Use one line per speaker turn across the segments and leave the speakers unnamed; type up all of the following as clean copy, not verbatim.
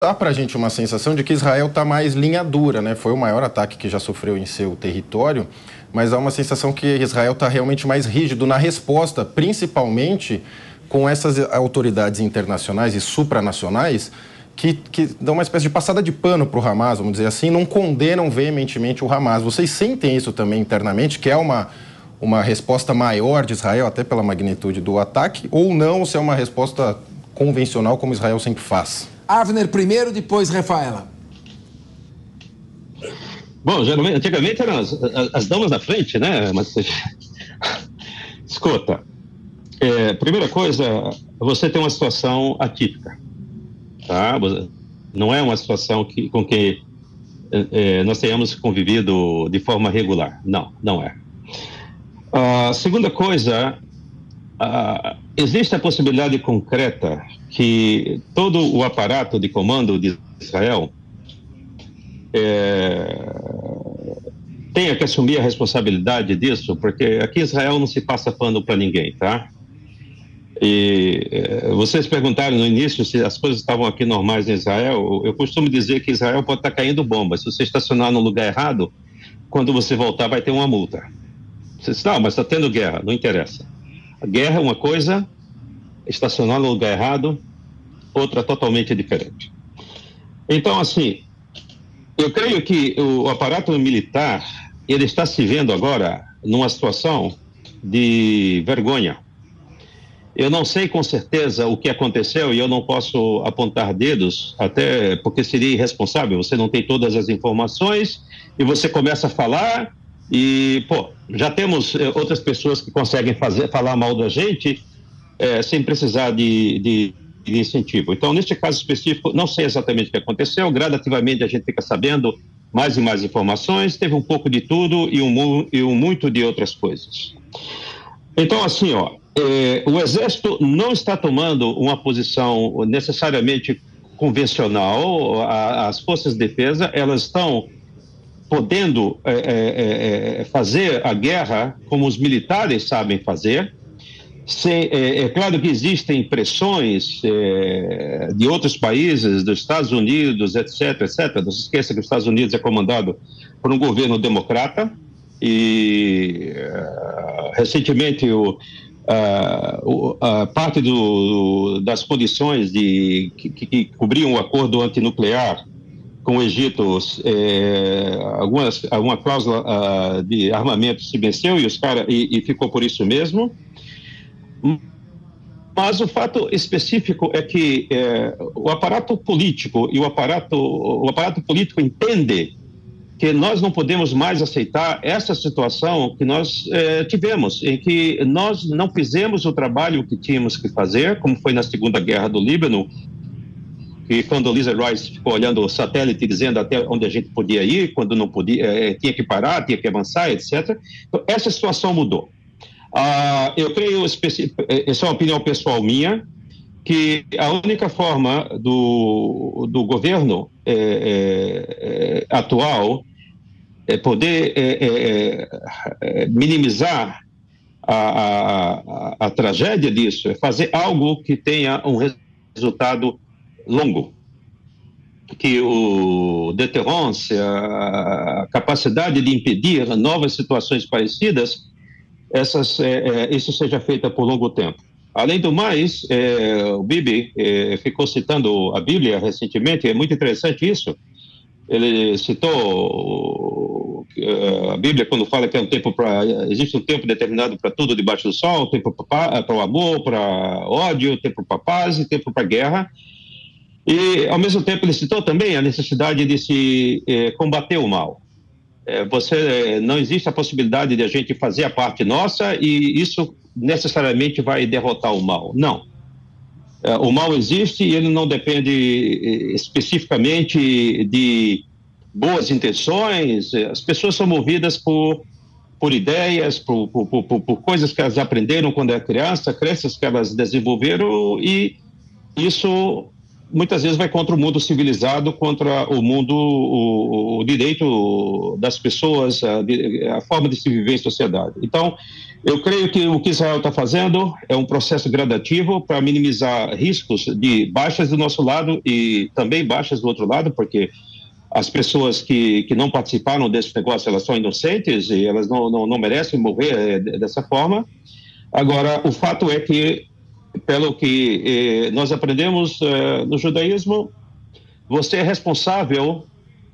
Dá para a gente uma sensação de que Israel está mais linha dura, né? Foi o maior ataque que já sofreu em seu território, mas há uma sensação que Israel está realmente mais rígido na resposta, principalmente com essas autoridades internacionais e supranacionais que dão uma espécie de passada de pano para o Hamas, vamos dizer assim, não condenam veementemente o Hamas. Vocês sentem isso também internamente, que é uma resposta maior de Israel, até pela magnitude do ataque, ou não, se é uma resposta convencional como Israel sempre faz?
Avner primeiro, depois Rafaela.
Bom, geralmente, antigamente eram as damas na frente, né? Mas, escuta, primeira coisa, você tem uma situação atípica, tá? Não é uma situação com que nós tenhamos convivido de forma regular. Não, não é. Segunda coisa, existe a possibilidade concreta que todo o aparato de comando de Israel tenha que assumir a responsabilidade disso, porque aqui em Israel não se passa pano para ninguém, tá? E vocês perguntaram no início se as coisas estavam aqui normais em Israel. Eu costumo dizer que Israel pode estar caindo bomba. Se você estacionar no lugar errado, quando você voltar vai ter uma multa. Você diz, não, mas está tendo guerra. Não interessa. A guerra é uma coisa, estacionar no lugar errado, outra totalmente diferente. Então, assim, eu creio que o aparato militar, ele está se vendo agora numa situação de vergonha. Eu não sei com certeza o que aconteceu e eu não posso apontar dedos, até porque seria irresponsável. Você não tem todas as informações e você começa a falar e, já temos outras pessoas que conseguem falar mal da gente sem precisar de incentivo. Então, neste caso específico, não sei exatamente o que aconteceu. Gradativamente a gente fica sabendo mais e mais informações. Teve um pouco de tudo e um muito de outras coisas. Então, assim, o Exército não está tomando uma posição necessariamente convencional. As forças de defesa, elas estão podendo fazer a guerra como os militares sabem fazer. É claro que existem pressões de outros países, dos Estados Unidos, etc. Não se esqueça que os Estados Unidos é comandado por um governo democrata e recentemente a parte das condições que cobriam o acordo antinuclear com o Egito, alguma cláusula de armamento se venceu e ficou por isso mesmo. Mas o fato específico é que o aparato político o aparato político entende que nós não podemos mais aceitar essa situação que nós tivemos, em que nós não fizemos o trabalho que tínhamos que fazer, como foi na Segunda Guerra do Líbano, e quando Lisa Rice ficou olhando o satélite dizendo até onde a gente podia ir, quando não podia, tinha que parar, tinha que avançar, etc. Então, essa situação mudou. Eu creio, essa é uma opinião pessoal minha, que a única forma do governo atual poder minimizar a tragédia disso, é fazer algo que tenha um resultado longo, que o deterrência, a capacidade de impedir novas situações parecidas, isso seja feito por longo tempo. Além do mais, o Bibi ficou citando a Bíblia recentemente, é muito interessante isso. Ele citou a Bíblia quando fala que existe um tempo determinado para tudo debaixo do sol, tempo para o amor, para ódio, tempo para paz e tempo para guerra. E, ao mesmo tempo, ele citou também a necessidade de se combater o mal. Não existe a possibilidade de a gente fazer a parte nossa e isso necessariamente vai derrotar o mal. Não. O mal existe e ele não depende especificamente de boas intenções. As pessoas são movidas por ideias, por coisas que elas aprenderam quando era criança, crenças que elas desenvolveram e isso muitas vezes vai contra o mundo civilizado, contra o mundo, o direito das pessoas, a forma de se viver em sociedade. Então, eu creio que o que Israel está fazendo é um processo gradativo para minimizar riscos de baixas do nosso lado e também baixas do outro lado, porque as pessoas que não participaram desse negócio, elas são inocentes e elas não merecem morrer dessa forma. Agora, o fato é que, pelo que nós aprendemos no judaísmo, você é responsável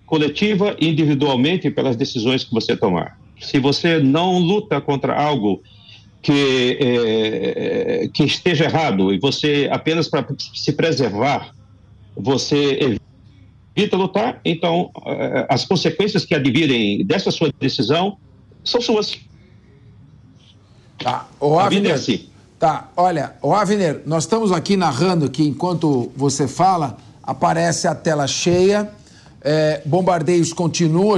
coletiva e individualmente pelas decisões que você tomar. Se você não luta contra algo que esteja errado e você, apenas para se preservar, você evita lutar, então as consequências que advirem dessa sua decisão são suas.
Tá, o Avner, assim. Tá, olha, o Avner, nós estamos aqui narrando que enquanto você fala, aparece a tela cheia, bombardeios continuam,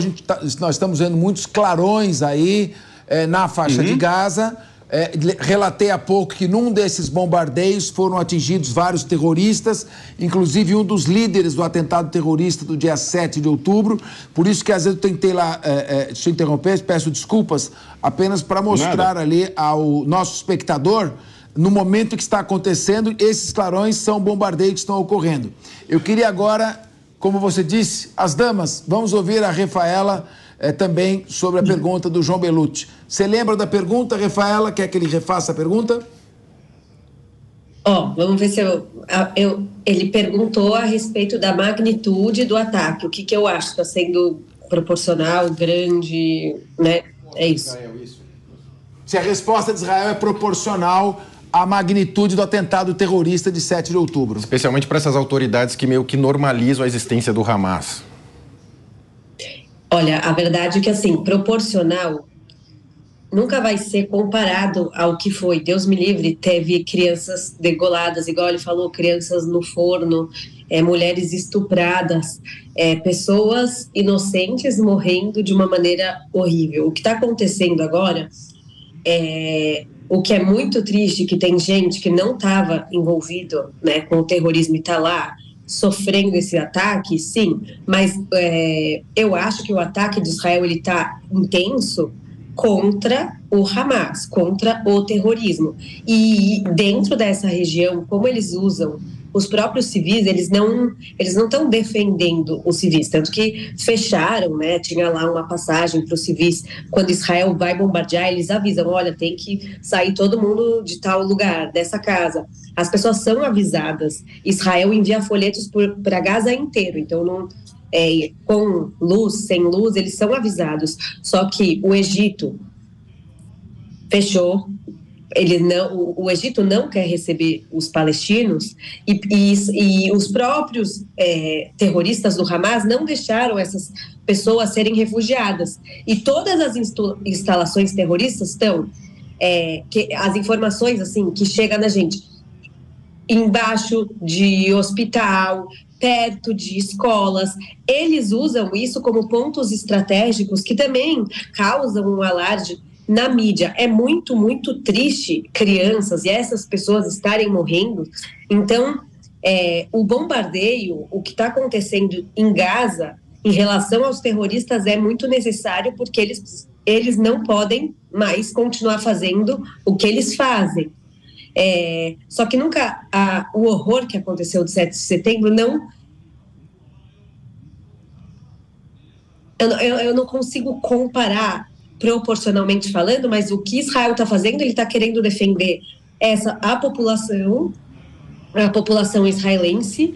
nós estamos vendo muitos clarões aí na faixa de Gaza. Relatei há pouco que num desses bombardeios foram atingidos vários terroristas, inclusive um dos líderes do atentado terrorista do dia 7 de outubro. Por isso que às vezes eu tentei lá te interromper, peço desculpas, apenas para mostrar ali ao nosso espectador, no momento que está acontecendo, esses clarões são bombardeios que estão ocorrendo. Eu queria agora, como você disse, as damas, vamos ouvir a Rafaela também sobre a pergunta do João Belucci. Você lembra da pergunta, Rafaela? Quer que ele refaça a pergunta?
Vamos ver se ele perguntou a respeito da magnitude do ataque. O que eu acho? Está sendo proporcional, grande, né? É isso.
Se a resposta de Israel é proporcional à magnitude do atentado terrorista de 7 de outubro.
Especialmente para essas autoridades que meio que normalizam a existência do Hamas.
Olha, a verdade é que, assim, proporcional nunca vai ser comparado ao que foi. Deus me livre, teve crianças degoladas, igual ele falou, crianças no forno, mulheres estupradas, pessoas inocentes morrendo de uma maneira horrível. O que está acontecendo agora, o que é muito triste, que tem gente que não estava envolvido, né, com o terrorismo e está lá, sofrendo esse ataque, sim, mas eu acho que o ataque de Israel ele está intenso contra o Hamas, contra o terrorismo. E dentro dessa região, como eles usam os próprios civis, eles não estão defendendo os civis, tanto que fecharam, né? Tinha lá uma passagem para os civis, quando Israel vai bombardear, eles avisam, olha, tem que sair todo mundo de tal lugar, dessa casa. As pessoas são avisadas. Israel envia folhetos para Gaza inteiro, então não, com luz, sem luz, eles são avisados. Só que o Egito fechou. O Egito não quer receber os palestinos e os próprios terroristas do Hamas não deixaram essas pessoas serem refugiadas. E todas as instalações terroristas estão, as informações assim que chegam na gente, embaixo de hospital, perto de escolas, eles usam isso como pontos estratégicos que também causam um alarde na mídia. É muito, muito triste crianças e essas pessoas estarem morrendo. Então, o bombardeio, o que está acontecendo em Gaza, em relação aos terroristas, é muito necessário porque eles não podem mais continuar fazendo o que eles fazem. Só que nunca o horror que aconteceu de 7 de setembro eu não consigo comparar proporcionalmente falando, mas o que Israel está fazendo, ele está querendo defender a população israelense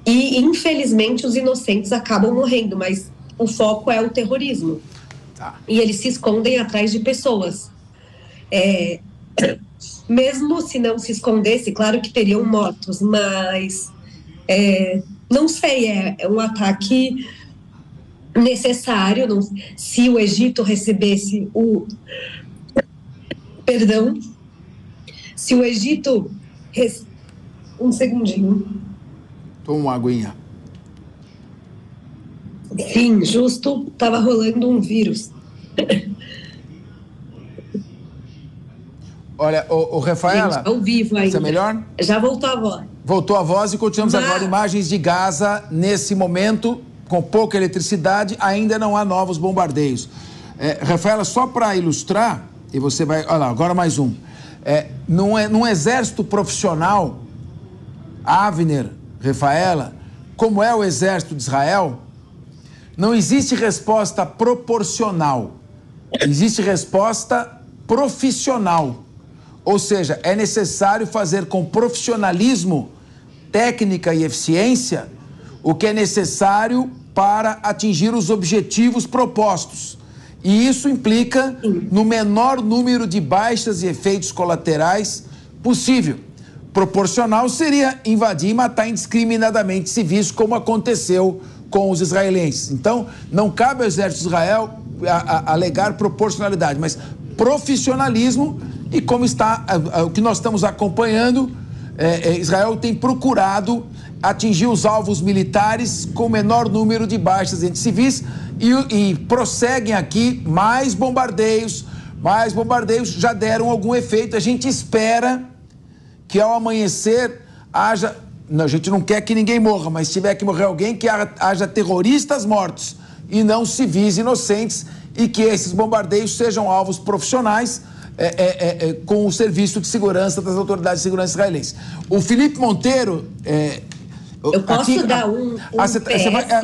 e, infelizmente, os inocentes acabam morrendo, mas o foco é o terrorismo. Tá. E eles se escondem atrás de pessoas. Mesmo se não se escondesse, claro que teriam mortos, mas não sei, é um ataque necessário. Se o Egito recebesse se o Egito um segundinho.
Toma uma aguinha.
Sim, justo, estava rolando um vírus.
Olha, o Rafaela...
Gente, ao vivo ainda.
Está melhor?
Já voltou a voz.
Voltou a voz e continuamos agora imagens de Gaza nesse momento, com pouca eletricidade, ainda não há novos bombardeios. Rafaela, só para ilustrar, e você vai... Olha lá, agora mais um. Num exército profissional, Avner, Rafaela, como é o exército de Israel, não existe resposta proporcional, existe resposta profissional. Ou seja, é necessário fazer com profissionalismo, técnica e eficiência o que é necessário para atingir os objetivos propostos. E isso implica no menor número de baixas e efeitos colaterais possível. Proporcional seria invadir e matar indiscriminadamente civis, como aconteceu com os israelenses. Então, não cabe ao exército de Israel alegar proporcionalidade, mas profissionalismo. E como está o que nós estamos acompanhando, Israel tem procurado atingir os alvos militares com o menor número de baixas entre civis e prosseguem aqui mais bombardeios já deram algum efeito. A gente espera que ao amanhecer haja... Não, a gente não quer que ninguém morra, mas se tiver que morrer alguém, que haja terroristas mortos e não civis inocentes, e que esses bombardeios sejam alvos profissionais com o serviço de segurança das autoridades de segurança israelenses. O Felipe Monteiro...
Eu posso dar um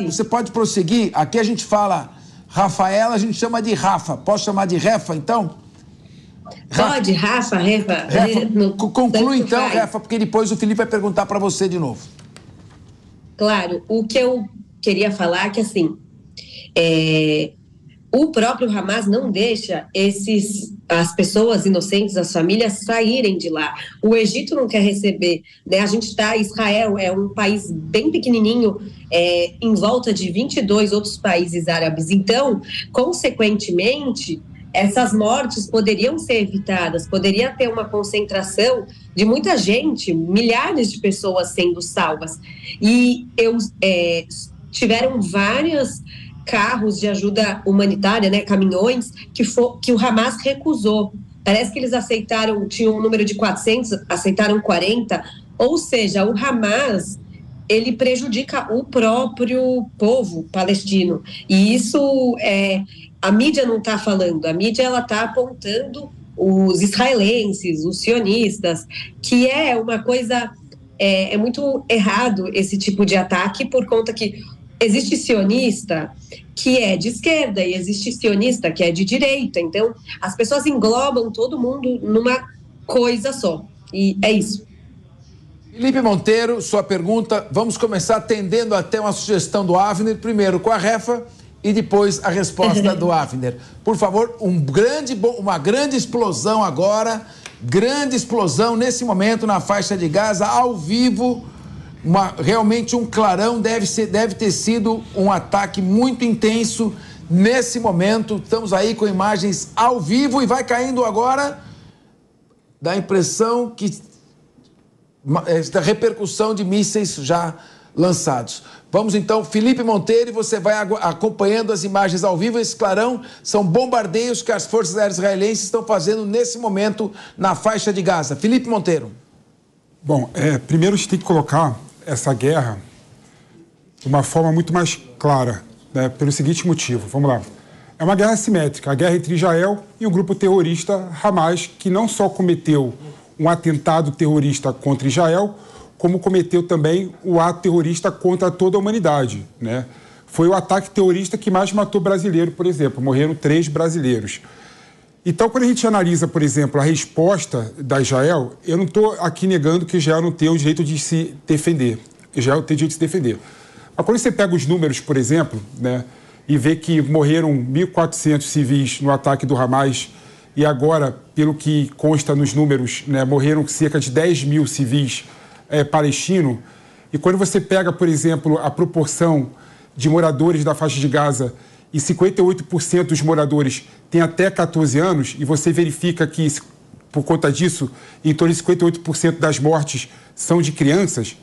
você pode prosseguir. Aqui a gente fala Rafaela, a gente chama de Rafa. Posso chamar de Refa, então?
Pode, Rafa.
Conclui então, Rafa, porque depois o Felipe vai perguntar para você de novo.
Claro, o que eu queria falar é que, assim, o próprio Hamas não deixa as pessoas inocentes, as famílias, saírem de lá. O Egito não quer receber, né? Israel é um país bem pequenininho, em volta de 22 outros países árabes. Então, consequentemente, essas mortes poderiam ser evitadas, poderia ter uma concentração de muita gente, milhares de pessoas sendo salvas. E tiveram vários carros de ajuda humanitária, né, caminhões, que o Hamas recusou. Parece que eles tinham um número de 400, aceitaram 40, ou seja, o Hamas, ele prejudica o próprio povo palestino. E isso, a mídia não está falando, a mídia está apontando os israelenses, os sionistas, que é uma coisa, é muito errado esse tipo de ataque, por conta que existe sionista que é de esquerda e existe sionista que é de direita. Então, as pessoas englobam todo mundo numa coisa só. E é isso.
Felipe Monteiro, sua pergunta. Vamos começar atendendo até uma sugestão do Avner, primeiro com a Refa e depois a resposta do Avner. Por favor, uma grande explosão agora, grande explosão nesse momento na faixa de Gaza, ao vivo. Realmente um clarão, deve ter sido um ataque muito intenso nesse momento. Estamos aí com imagens ao vivo e vai caindo agora. Dá a impressão que da repercussão de mísseis já lançados. Vamos então, Felipe Monteiro, e você vai acompanhando as imagens ao vivo. Esse clarão são bombardeios que as forças aéreas israelenses estão fazendo nesse momento na faixa de Gaza. Felipe Monteiro.
Bom, primeiro a gente tem que colocar essa guerra de uma forma muito mais clara, né, pelo seguinte motivo. Vamos lá. É uma guerra assimétrica, a guerra entre Israel e o grupo terrorista Hamas, que não só cometeu um atentado terrorista contra Israel, como cometeu também o ato terrorista contra toda a humanidade, né? Foi o ataque terrorista que mais matou brasileiro, por exemplo. Morreram 3 brasileiros. Então, quando a gente analisa, por exemplo, a resposta da Israel, eu não estou aqui negando que Israel não tem o direito de se defender. Israel tem o direito de se defender. Mas quando você pega os números, por exemplo, né, e vê que morreram 1.400 civis no ataque do Hamas, e agora, pelo que consta nos números, né, morreram cerca de 10 mil civis palestinos, e quando você pega, por exemplo, a proporção de moradores da faixa de Gaza, e 58% dos moradores têm até 14 anos, e você verifica que, por conta disso, em torno de 58% das mortes são de crianças,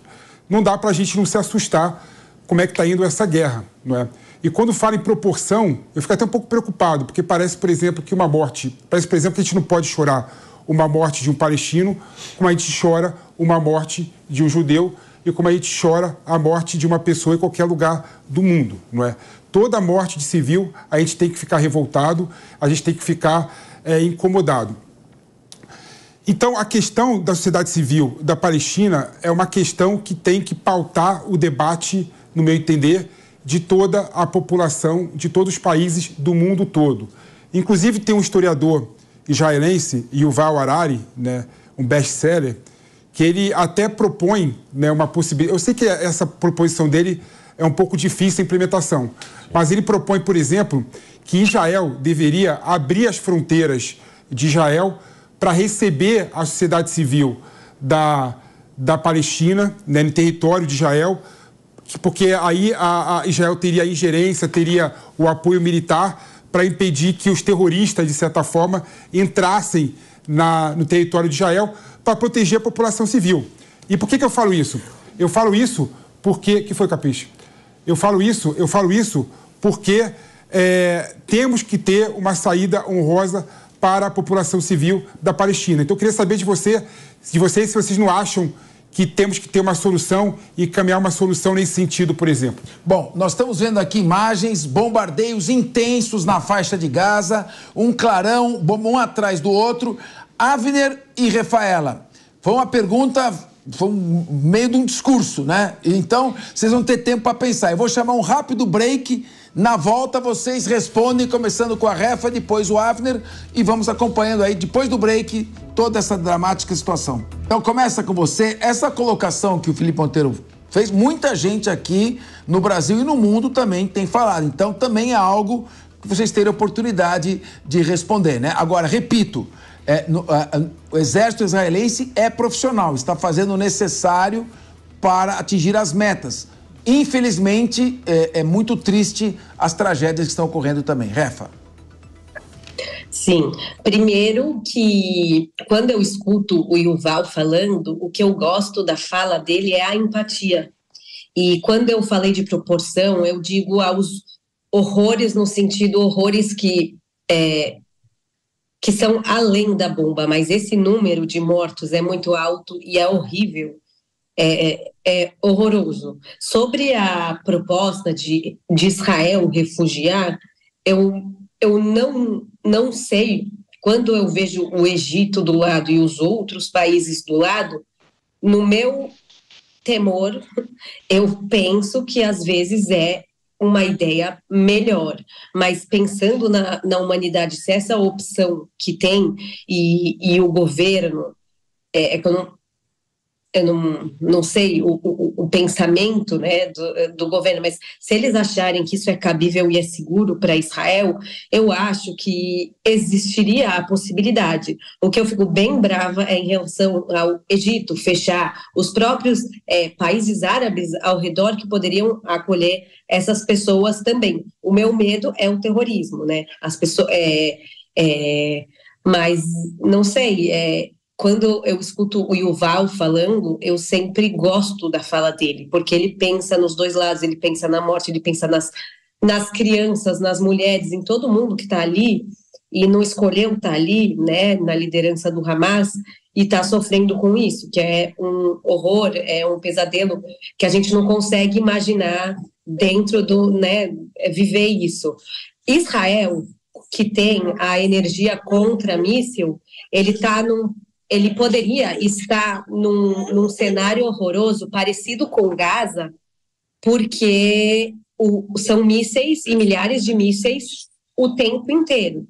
não dá para a gente não se assustar como é que está indo essa guerra, não é? E quando fala em proporção, eu fico até um pouco preocupado, porque parece, por exemplo, que uma morte... Parece, por exemplo, que a gente não pode chorar uma morte de um palestino, como a gente chora uma morte de um judeu e como a gente chora a morte de uma pessoa em qualquer lugar do mundo, não é? Toda morte de civil, a gente tem que ficar revoltado, a gente tem que ficar incomodado. Então, a questão da sociedade civil da Palestina é uma questão que tem que pautar o debate, no meu entender, de toda a população, de todos os países do mundo todo. Inclusive, tem um historiador israelense, Yuval Harari, né, um best-seller, que ele até propõe, né, uma possibilidade... Eu sei que essa proposição dele é um pouco difícil a implementação, mas ele propõe, por exemplo, que Israel deveria abrir as fronteiras de Israel para receber a sociedade civil da Palestina, né, no território de Israel, porque aí a Israel teria a ingerência, teria o apoio militar para impedir que os terroristas, de certa forma, entrassem no território de Israel para proteger a população civil. E por que eu falo isso? Eu falo isso porque... que foi, Capiche? Eu falo isso porque temos que ter uma saída honrosa para a população civil da Palestina. Então, eu queria saber de vocês se vocês não acham que temos que ter uma solução e caminhar uma solução nesse sentido, por exemplo.
Bom, nós estamos vendo aqui imagens, bombardeios intensos na faixa de Gaza, um clarão, um atrás do outro. Avner e Rafaela, foi uma pergunta, foi meio de um discurso, né? Então, vocês vão ter tempo para pensar. Eu vou chamar um rápido break. Na volta, vocês respondem, começando com a Rafa, depois o Avner, e vamos acompanhando aí, depois do break, toda essa dramática situação. Então, começa com você. Essa colocação que o Felipe Monteiro fez, muita gente aqui no Brasil e no mundo também tem falado. Então, também é algo que vocês terem oportunidade de responder, né? Agora, repito, o exército israelense é profissional, está fazendo o necessário para atingir as metas. Infelizmente, é muito triste as tragédias que estão ocorrendo também. Rafa.
Sim. Primeiro que, quando eu escuto o Yuval falando, o que eu gosto da fala dele é a empatia. E quando eu falei de proporção, eu digo aos horrores, no sentido horrores que são além da bomba, mas esse número de mortos é muito alto e é horrível. É horroroso. Sobre a proposta de Israel refugiar, eu não sei, quando eu vejo o Egito do lado e os outros países do lado, no meu temor, eu penso que às vezes é uma ideia melhor, mas pensando na humanidade, se essa opção que tem e o governo, eu não sei o pensamento, né, do governo, mas se eles acharem que isso é cabível e é seguro para Israel, eu acho que existiria a possibilidade. O que eu fico bem brava é em relação ao Egito fechar os próprios países árabes ao redor que poderiam acolher essas pessoas também. O meu medo é o terrorismo, né? As pessoas, mas não sei. Quando eu escuto o Yuval falando, eu sempre gosto da fala dele, porque ele pensa nos dois lados, ele pensa na morte, ele pensa nas crianças, nas mulheres, em todo mundo que está ali, e não escolheu estar ali, né, na liderança do Hamas, e está sofrendo com isso, que é um horror, é um pesadelo que a gente não consegue imaginar dentro do, né, viver isso. Israel, que tem a energia contra-míssil, ele poderia estar num cenário horroroso, parecido com Gaza, porque são mísseis e milhares de mísseis o tempo inteiro.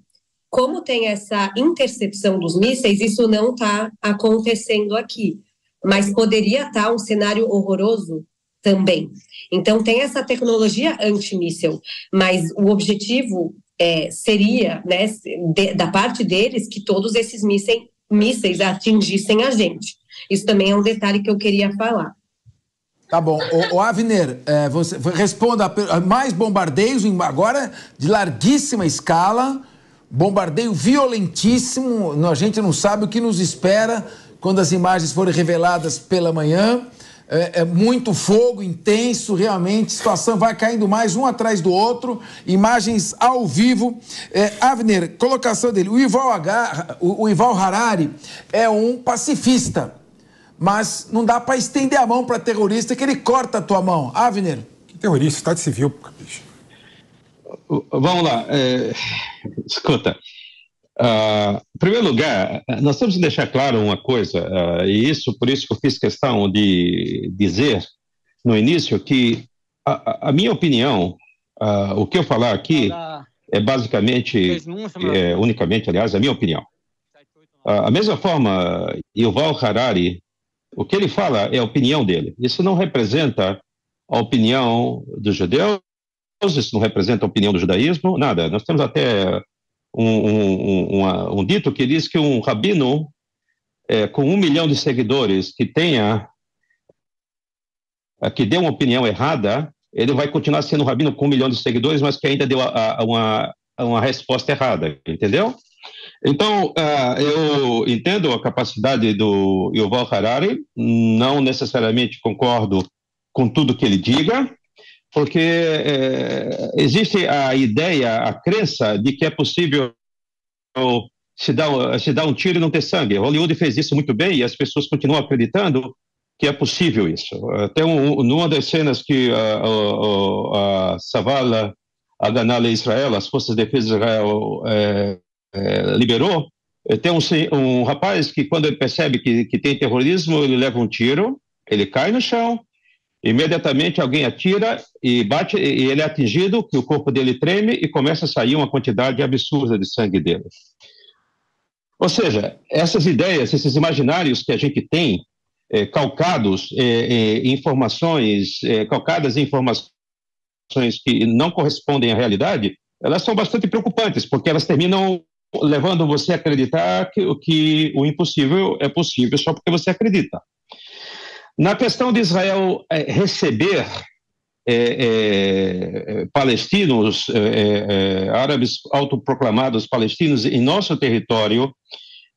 Como tem essa intercepção dos mísseis, isso não está acontecendo aqui, mas poderia estar um cenário horroroso também. Então, tem essa tecnologia antimíssil, mas o objetivo seria, né, da parte deles, que todos esses mísseis atingissem a gente. Isso também é um detalhe que eu queria falar.
Tá bom. O Avner, você responda mais bombardeios, agora de larguíssima escala, bombardeio violentíssimo, a gente não sabe o que nos espera quando as imagens forem reveladas pela manhã. muito fogo, intenso, realmente, a situação vai caindo mais um atrás do outro, imagens ao vivo. Avner, colocação dele, o Yuval Harari é um pacifista, mas não dá para estender a mão para terrorista que ele corta a tua mão. Avner?
Que terrorista? Estado civil, bicho.
Vamos lá, escuta. Em primeiro lugar, nós temos que deixar claro uma coisa, e por isso que eu fiz questão de dizer no início que a minha opinião, o que eu falar aqui é basicamente, unicamente, aliás, a minha opinião. A mesma forma, Yuval Harari, o que ele fala é a opinião dele. Isso não representa a opinião dos judeus, isso não representa a opinião do judaísmo, nada. Nós temos até um dito que diz que um rabino com 1 milhão de seguidores que dê uma opinião errada, ele vai continuar sendo um rabino com 1 milhão de seguidores, mas que ainda deu uma resposta errada, entendeu? Então, eu entendo a capacidade do Yuval Harari, não necessariamente concordo com tudo que ele diga, porque existe a ideia, a crença de que é possível se dar um tiro e não ter sangue. Hollywood fez isso muito bem e as pessoas continuam acreditando que é possível isso. Até numa das cenas que a Savala Haganah Israel, as Forças de Defesa de Israel, liberou, tem um rapaz que, quando ele percebe que tem terrorismo, ele leva um tiro, ele cai no chão, imediatamente alguém atira e bate, e ele é atingido, que o corpo dele treme e começa a sair uma quantidade absurda de sangue dele. Ou seja, essas ideias, esses imaginários que a gente tem, calcadas em informações que não correspondem à realidade, elas são bastante preocupantes, porque elas terminam levando você a acreditar que o impossível é possível só porque você acredita. Na questão de Israel receber palestinos, árabes autoproclamados palestinos em nosso território,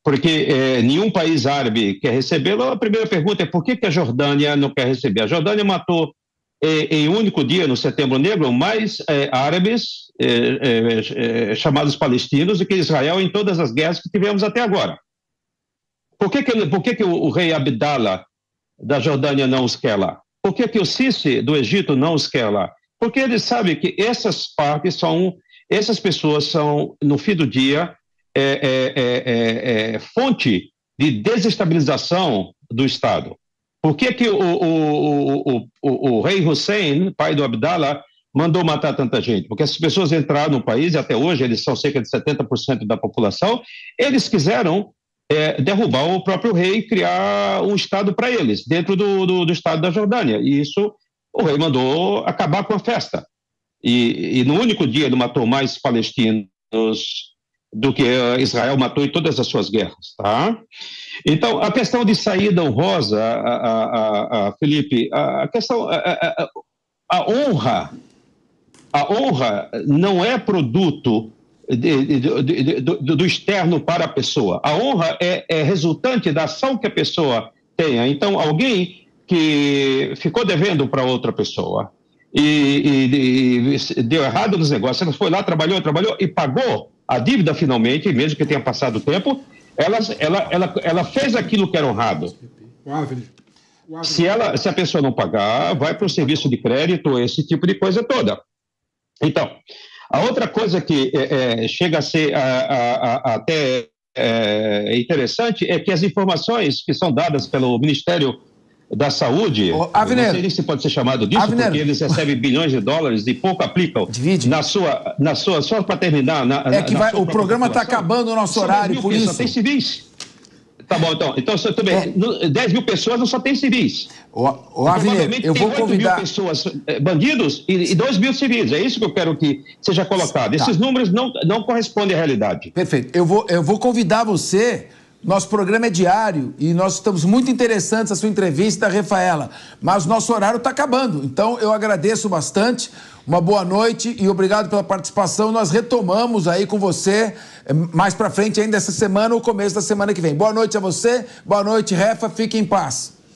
porque nenhum país árabe quer recebê-lo, a primeira pergunta é por que a Jordânia não quer receber? A Jordânia matou em um único dia, no Setembro Negro, mais árabes chamados palestinos do que Israel em todas as guerras que tivemos até agora. Por que o rei Abdallah da Jordânia não os quer lá? Por que o Sisi do Egito não os quer lá? Porque ele sabe que essas pessoas são, no fim do dia, fonte de desestabilização do Estado. Por que o rei Hussein, pai do Abdallah, mandou matar tanta gente? Porque essas pessoas entraram no país, e até hoje eles são cerca de 70% da população, eles quiseram derrubar o próprio rei e criar um Estado para eles, dentro do Estado da Jordânia. E isso, o rei mandou acabar com a festa. E no único dia ele matou mais palestinos do que Israel matou em todas as suas guerras, tá? Então, a questão de saída honrosa, Felipe, a questão, a honra não é produto do externo para a pessoa. A honra é resultante da ação que a pessoa tenha. Então, alguém que ficou devendo para outra pessoa e deu errado nos negócios, ela foi lá, trabalhou e pagou a dívida finalmente, mesmo que tenha passado o tempo, ela fez aquilo que era honrado. Se a pessoa não pagar, vai para o serviço de crédito, esse tipo de coisa toda. Então, a outra coisa que chega a ser até interessante é que as informações que são dadas pelo Ministério da Saúde,
Avner,
não sei nem se pode ser chamado disso,
Avner,
porque eles recebem bilhões de dólares e pouco aplicam.
Divide.
Na sua, só para terminar...
o programa está acabando o nosso horário, por isso.
Só tem civis. Tá bom, então só também, 10 mil pessoas não só tem civis.
Avner, eu vou convidar...
8 mil pessoas bandidos e 2 mil civis. É isso que eu quero que seja colocado. Tá. Esses números não correspondem à realidade.
Perfeito. Eu vou convidar você... Nosso programa é diário e nós estamos muito interessantes a sua entrevista, Rafaela, mas nosso horário está acabando. Então, eu agradeço bastante, uma boa noite e obrigado pela participação. Nós retomamos aí com você mais para frente ainda essa semana ou começo da semana que vem. Boa noite a você, boa noite, Rafa, fique em paz.